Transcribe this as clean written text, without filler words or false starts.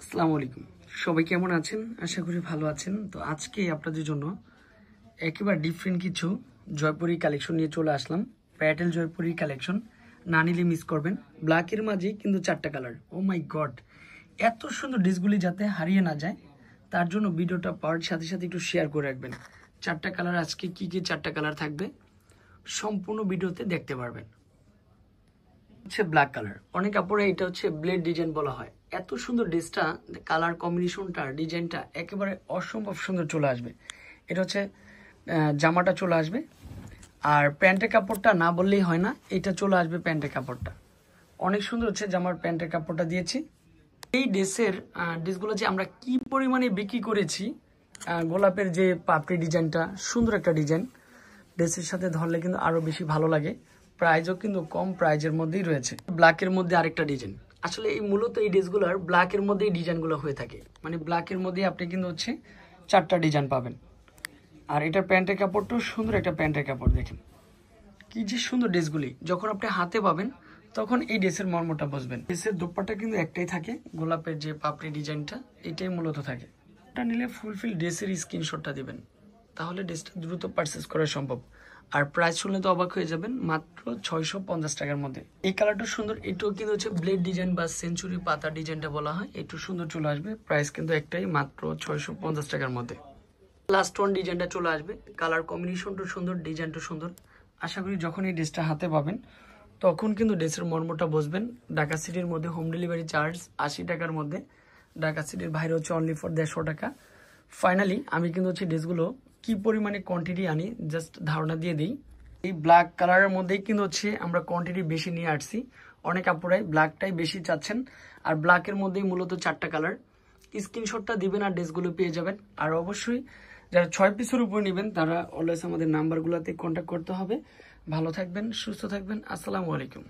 আসসালামু আলাইকুম। সবাই কেমন আছেন? আশা করি ভালো আছেন। তো আজকে আপনাদের জন্য একেবারে ডিফারেন্ট কিছু জয়পুরি কালেকশন নিয়ে চলে আসলাম। প্যাটেল জয়পুরি কালেকশন, না নিলে মিস করবেন। ব্ল্যাকের মাঝে কিন্তু 4টা কালার। ও মাই গড, এত সুন্দর ড্রেসগুলি যাতে হারিয়ে না যায় তার জন্য ভিডিওটা পাওয়ার সাথে সাথে একটু শেয়ার করে রাখবেন। 4টা কালার, আজকে কি 4টা কালার থাকবে সম্পূর্ণ ভিডিওতে দেখতে পারবেন। হচ্ছে ব্ল্যাক কালার, অনেক আপুরে এটা হচ্ছে ব্লেড ডিজাইন বলা হয়। এত সুন্দর ড্রেসটা, কালার কম্বিনেশনটা, ডিজাইনটা একেবারে অসম্ভব সুন্দর চলে আসবে। এটা হচ্ছে জামাটা চলে আসবে, আর প্যান্টের কাপড়টা না বললেই হয় না, এটা চলে আসবে প্যান্টের কাপড়টা। অনেক সুন্দর হচ্ছে জামার প্যান্টের কাপড়টা দিয়েছি। এই ড্রেসগুলো যে আমরা কি পরিমাণে বিক্রি করেছি, গোলাপের যে পাপড়ি ডিজাইনটা, সুন্দর একটা ডিজাইন, ড্রেসের সাথে ধরলে কিন্তু আরো বেশি ভালো লাগে। প্রাইসও কিন্তু কম প্রাইজের মধ্যেই রয়েছে। ব্ল্যাকের মধ্যে আরেকটা ডিজাইন, আসলে এই মূলত এই ড্রেসগুলোর ব্ল্যাকের মধ্যেই ডিজাইনগুলো হয়ে থাকে, মানে ব্ল্যাকের মধ্যে আপনি কিন্তু হচ্ছে 4টা ডিজাইন পাবেন। আর এটার প্যান্টের কাপড়টাও সুন্দর একটা প্যান্টের কাপড়, দেখেন কি যে সুন্দর। ড্রেসগুলি যখন আপনি হাতে পাবেন তখন এই ড্রেসের মর্মটা বুঝবেন। ড্রেসের দোপাট্টা কিন্তু একটাই থাকে, গোলাপের যে পাপড়ি ডিজাইনটা এটাই মূলত থাকে। এটা নিলে ফুলফিল ড্রেসের স্ক্রিনশটটা দিবেন, তাহলে ড্রেসটা দ্রুত পারচেস করা সম্ভব। আর প্রাইস শুনলে তো অবাক হয়ে যাবেন, মাত্র 650 টাকার মধ্যে। এই কালারটা সুন্দর, এটাও কিন্তু হচ্ছে ব্লেড ডিজাইন বা সেঞ্চুরি পাতা ডিজাইনটা বলা হয়, একটু সুন্দর চলে আসবে। প্রাইস কিন্তু একটাই, মাত্র 650 টাকার মধ্যে। লাস্ট ওয়ান ডিজাইনটা চলে আসবে, কালার কম্বিনেশনটা সুন্দর, ডিজাইনটা সুন্দর। আশা করি যখন এই ড্রেসটা হাতে পাবেন তখন কিন্তু ড্রেসের মর্মটা বুঝবেন। ঢাকা সিটির মধ্যে হোম ডেলিভারি চার্জ 80 টাকার মধ্যে, ঢাকা সিটির বাইরে হচ্ছে অনলি ফর 150 টাকা। ফাইনালি আমি কিন্তু হচ্ছে ড্রেসগুলো কি পরিমাণে কোয়ান্টিটি আনি জাস্ট ধারণা দিয়ে দিই। এই ব্ল্যাক কালারের মধ্যেই কিন্তু হচ্ছে আমরা কোয়ান্টিটি বেশি নিয়ে আসছি। অনেক আপুরাই ব্ল্যাকটাই বেশি চাচ্ছেন, আর ব্ল্যাকের মধ্যেই মূলত 4টা কালার। স্ক্রিনশটটা দিবেন আর ড্রেসগুলো পেয়ে যাবেন। আর অবশ্যই যারা 6 পিসের উপর নেবেন তারা অলওয়েজ আমাদের নাম্বারগুলোতে কন্ট্যাক্ট করতে হবে। ভালো থাকবেন, সুস্থ থাকবেন। আসসালামু আলাইকুম।